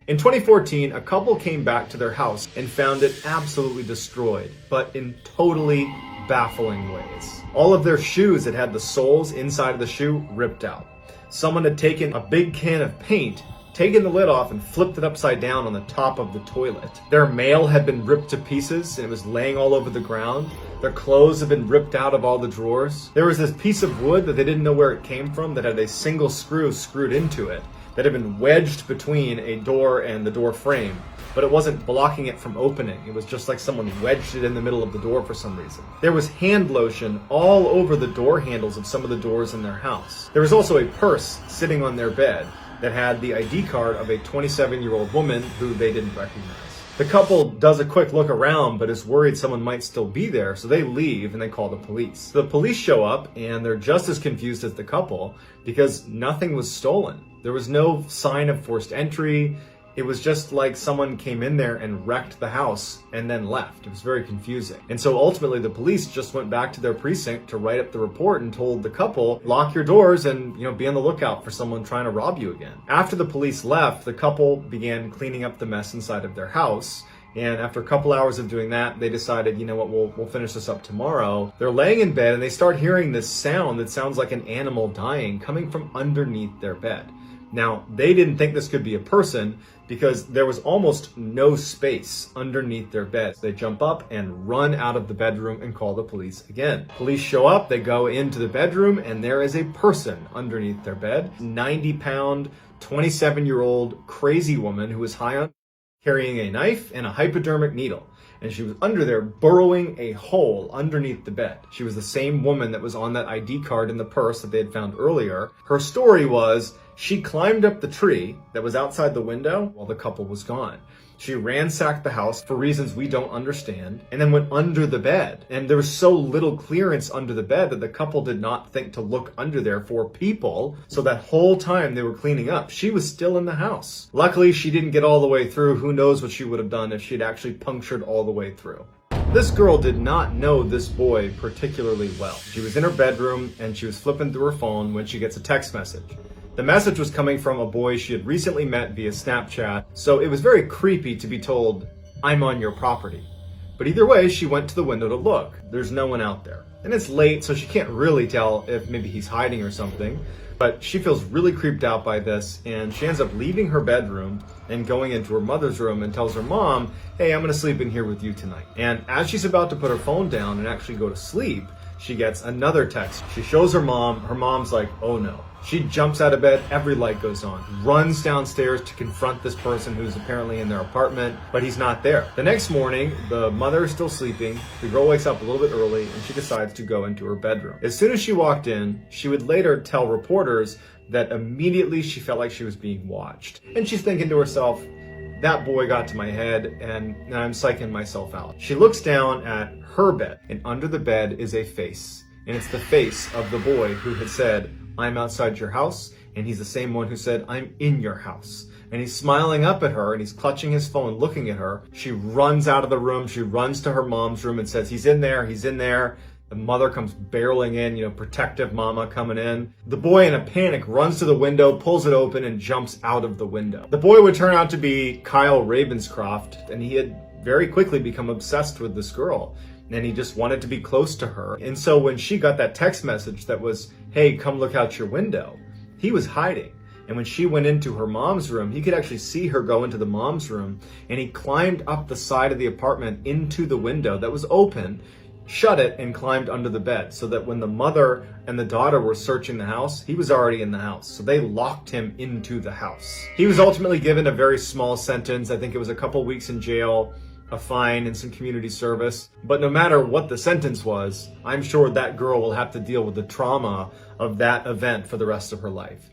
In 2014, a couple came back to their house and found it absolutely destroyed, but in totally baffling ways. All of their shoes that had the soles inside of the shoe ripped out. Someone had taken a big can of paint, taken the lid off, and flipped it upside down on the top of the toilet. Their mail had been ripped to pieces and it was laying all over the ground. Their clothes had been ripped out of all the drawers. There was this piece of wood that they didn't know where it came from that had a single screw screwed into it that had been wedged between a door and the door frame, but it wasn't blocking it from opening. It was just like someone wedged it in the middle of the door for some reason. There was hand lotion all over the door handles of some of the doors in their house. There was also a purse sitting on their bed that had the ID card of a 27-year-old woman who they didn't recognize. The couple does a quick look around, but is worried someone might still be there, so they leave and they call the police. The police show up and they're just as confused as the couple because nothing was stolen. There was no sign of forced entry. It was just like someone came in there and wrecked the house and then left. It was very confusing. And so ultimately the police just went back to their precinct to write up the report and told the couple, lock your doors and be on the lookout for someone trying to rob you again. After the police left, the couple began cleaning up the mess inside of their house. And after a couple hours of doing that, they decided, you know what, we'll finish this up tomorrow. They're laying in bed and they start hearing this sound that sounds like an animal dying coming from underneath their bed. Now, they didn't think this could be a person because there was almost no space underneath their bed. They jump up and run out of the bedroom and call the police again. Police show up, they go into the bedroom, and there is a person underneath their bed. 90-pound, 27-year-old crazy woman who was high on carrying a knife and a hypodermic needle. And she was under there burrowing a hole underneath the bed. She was the same woman that was on that ID card in the purse that they had found earlier. Her story was she climbed up the tree that was outside the window while the couple was gone. She ransacked the house for reasons we don't understand and then went under the bed. And there was so little clearance under the bed that the couple did not think to look under there for people. So that whole time they were cleaning up, she was still in the house. Luckily, she didn't get all the way through. Who knows what she would have done if she'd actually punctured all the way through. This girl did not know this boy particularly well. She was in her bedroom and she was flipping through her phone when she gets a text message. The message was coming from a boy she had recently met via Snapchat, so it was very creepy to be told, "I'm on your property." But either way, she went to the window to look. There's no one out there. And it's late, so she can't really tell if maybe he's hiding or something. But she feels really creeped out by this, and she ends up leaving her bedroom and going into her mother's room and tells her mom, "Hey, I'm gonna sleep in here with you tonight." And as she's about to put her phone down and actually go to sleep, she gets another text. She shows her mom. Her mom's like, "Oh no." She jumps out of bed, every light goes on, runs downstairs to confront this person who's apparently in their apartment, but he's not there. The next morning, the mother is still sleeping. The girl wakes up a little bit early and she decides to go into her bedroom. As soon as she walked in, she would later tell reporters that immediately she felt like she was being watched. And she's thinking to herself, that boy got to my head and I'm psyching myself out. She looks down at her bed and under the bed is a face. And it's the face of the boy who had said, "I'm outside your house," and he's the same one who said, "I'm in your house." And he's smiling up at her and he's clutching his phone looking at her. She runs out of the room, she runs to her mom's room and says, "He's in there, he's in there." The mother comes barreling in, protective mama coming in. The boy in a panic runs to the window, pulls it open and jumps out of the window. The boy would turn out to be Kyle Ravenscroft, and he had very quickly become obsessed with this girl. And he just wanted to be close to her. And so when she got that text message that was, "Hey, come look out your window," he was hiding. And when she went into her mom's room, he could actually see her go into the mom's room. And he climbed up the side of the apartment into the window that was open, shut it, and climbed under the bed. So that when the mother and the daughter were searching the house, he was already in the house. So they locked him into the house. He was ultimately given a very small sentence. I think it was a couple weeks in jail, a fine, and some community service. But no matter what the sentence was, I'm sure that girl will have to deal with the trauma of that event for the rest of her life.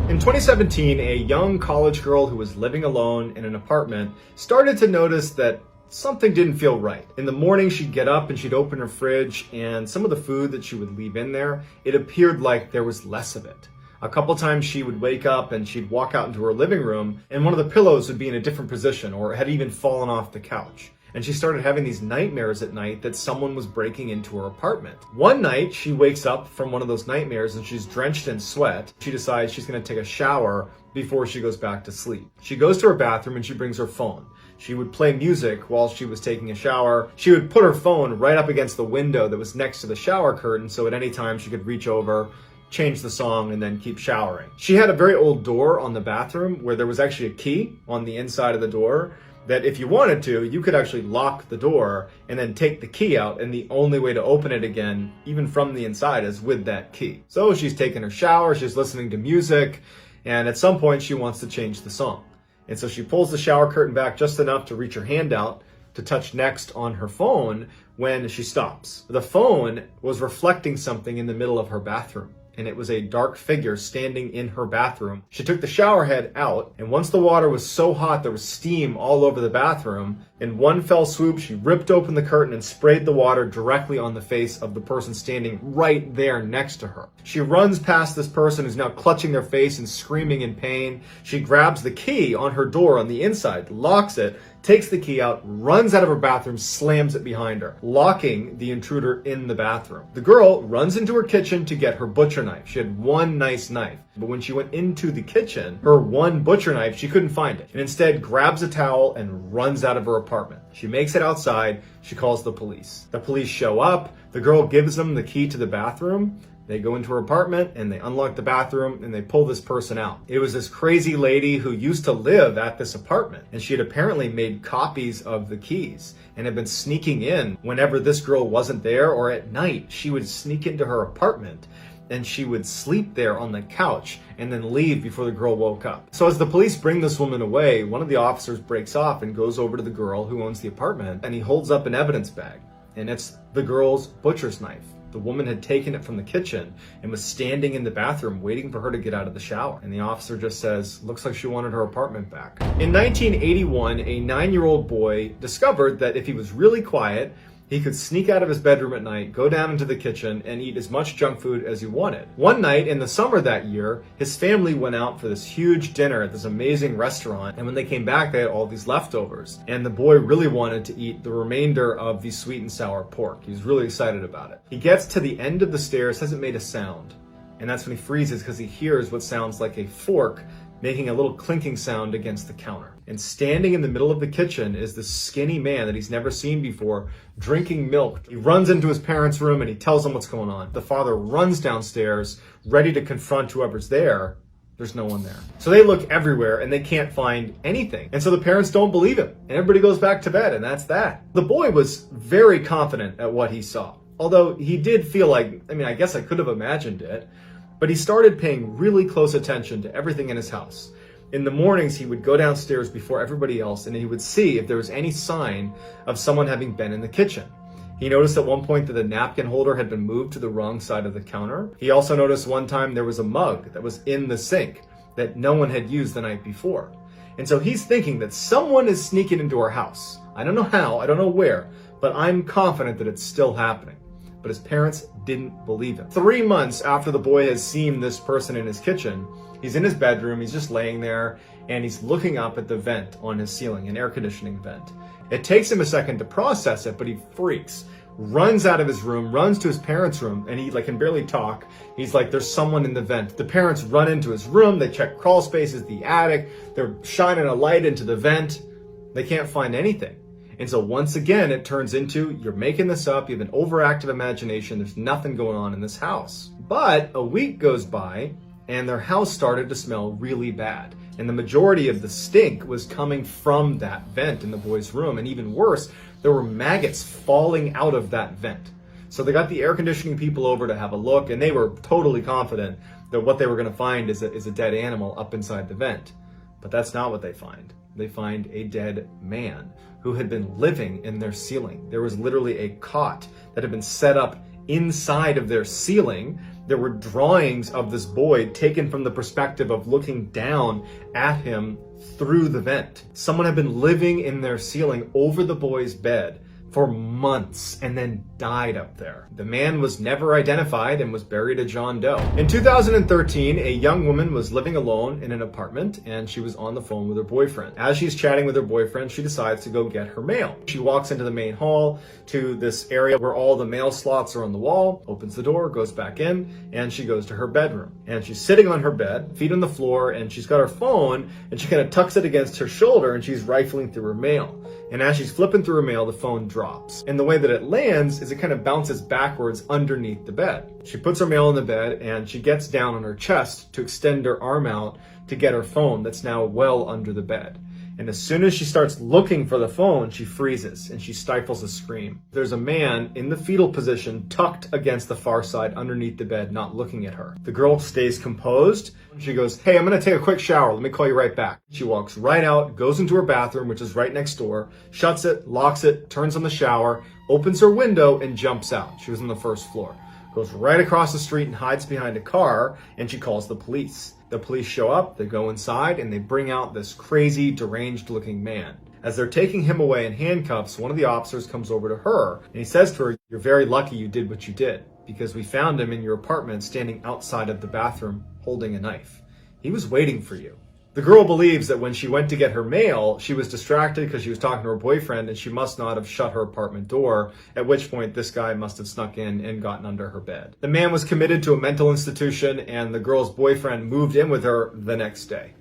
In 2017, a young college girl who was living alone in an apartment started to notice that something didn't feel right. In the morning, she'd get up and she'd open her fridge, and some of the food that she would leave in there, it appeared like there was less of it. A couple times she would wake up and she'd walk out into her living room and one of the pillows would be in a different position or had even fallen off the couch. and she started having these nightmares at night that someone was breaking into her apartment. One night, she wakes up from one of those nightmares and she's drenched in sweat. She decides she's going to take a shower before she goes back to sleep. She goes to her bathroom and she brings her phone. She would play music while she was taking a shower. She would put her phone right up against the window that was next to the shower curtain, so at any time she could reach over, change the song, and then keep showering. She had a very old door on the bathroom where there was actually a key on the inside of the door that if you wanted to, you could actually lock the door and then take the key out, and the only way to open it again, even from the inside, is with that key. So she's taking her shower, she's listening to music, and at some point she wants to change the song. And so she pulls the shower curtain back just enough to reach her hand out to touch next on her phone when she stops. The phone was reflecting something in the middle of her bathroom, and it was a dark figure standing in her bathroom. She took the shower head out, and once the water was so hot there was steam all over the bathroom, in one fell swoop she ripped open the curtain and sprayed the water directly on the face of the person standing right there next to her. She runs past this person who's now clutching their face and screaming in pain. She grabs the key on her door on the inside, locks it, takes the key out, runs out of her bathroom, slams it behind her, locking the intruder in the bathroom. The girl runs into her kitchen to get her butcher knife. She had one nice knife, but when she went into the kitchen, her one butcher knife, she couldn't find it, and instead grabs a towel and runs out of her apartment. She makes it outside. She calls the police. The police show up. The girl gives them the key to the bathroom. They go into her apartment and they unlock the bathroom and they pull this person out. It was this crazy lady who used to live at this apartment, and she had apparently made copies of the keys and had been sneaking in whenever this girl wasn't there, or at night she would sneak into her apartment and she would sleep there on the couch and then leave before the girl woke up. So as the police bring this woman away, one of the officers breaks off and goes over to the girl who owns the apartment, and he holds up an evidence bag, and it's the girl's butcher's knife. The woman had taken it from the kitchen and was standing in the bathroom waiting for her to get out of the shower. And the officer just says, looks like she wanted her apartment back. In 1981, a 9-year-old boy discovered that if he was really quiet, he could sneak out of his bedroom at night, go down into the kitchen, and eat as much junk food as he wanted. One night in the summer that year, his family went out for this huge dinner at this amazing restaurant, and when they came back, they had all these leftovers. And the boy really wanted to eat the remainder of the sweet and sour pork. He was really excited about it. He gets to the end of the stairs, hasn't made a sound, and that's when he freezes because he hears what sounds like a fork making a little clinking sound against the counter. And standing in the middle of the kitchen is this skinny man that he's never seen before, drinking milk. He runs into his parents' room and he tells them what's going on. The father runs downstairs, ready to confront whoever's there. There's no one there. So they look everywhere and they can't find anything. And so the parents don't believe him, and everybody goes back to bed, and that's that. The boy was very confident at what he saw, although he did feel like, I guess I could have imagined it, but he started paying really close attention to everything in his house. In the mornings, he would go downstairs before everybody else, and he would see if there was any sign of someone having been in the kitchen. He noticed at one point that the napkin holder had been moved to the wrong side of the counter. He also noticed one time there was a mug that was in the sink that no one had used the night before. And so he's thinking that someone is sneaking into our house. I don't know how, I don't know where, but I'm confident that it's still happening. But his parents didn't believe him. 3 months after the boy has seen this person in his kitchen, he's in his bedroom, he's just laying there, and he's looking up at the vent on his ceiling, an air conditioning vent. It takes him a second to process it, but he freaks, runs out of his room, runs to his parents' room, and he can barely talk. He's like, there's someone in the vent. The parents run into his room, they check crawl spaces, the attic, they're shining a light into the vent. They can't find anything. And so once again, it turns into, you're making this up, you have an overactive imagination, there's nothing going on in this house. But a week goes by, and their house started to smell really bad. And the majority of the stink was coming from that vent in the boy's room. And even worse, there were maggots falling out of that vent. So they got the air conditioning people over to have a look, and they were totally confident that what they were going to find is a dead animal up inside the vent. But that's not what they find. They find a dead man who had been living in their ceiling. There was literally a cot that had been set up inside of their ceiling. There were drawings of this boy taken from the perspective of looking down at him through the vent. Someone had been living in their ceiling over the boy's bed for months and then died up there. The man was never identified and was buried a John Doe. In 2013, a young woman was living alone in an apartment and she was on the phone with her boyfriend. As she's chatting with her boyfriend, she decides to go get her mail. She walks into the main hall to this area where all the mail slots are on the wall, opens the door, goes back in, and she goes to her bedroom. And she's sitting on her bed, feet on the floor, and she's got her phone and she kind of tucks it against her shoulder and she's rifling through her mail. And as she's flipping through her mail, the phone drops. And the way that it lands is it kind of bounces backwards underneath the bed. She puts her mail in the bed and she gets down on her chest to extend her arm out to get her phone that's now well under the bed. And as soon as she starts looking for the phone, she freezes and she stifles a scream. There's a man in the fetal position tucked against the far side underneath the bed, not looking at her. The girl stays composed. She goes, "Hey, I'm gonna take a quick shower. Let me call you right back." She walks right out, goes into her bathroom, which is right next door, shuts it, locks it, turns on the shower, opens her window, and jumps out. She was on the first floor. Goes right across the street and hides behind a car, and she calls the police. The police show up, they go inside, and they bring out this crazy, deranged-looking man. As they're taking him away in handcuffs, one of the officers comes over to her, and he says to her, "You're very lucky you did what you did, because we found him in your apartment standing outside of the bathroom holding a knife. He was waiting for you." The girl believes that when she went to get her mail, she was distracted because she was talking to her boyfriend and she must not have shut her apartment door, at which point this guy must have snuck in and gotten under her bed. The man was committed to a mental institution and the girl's boyfriend moved in with her the next day.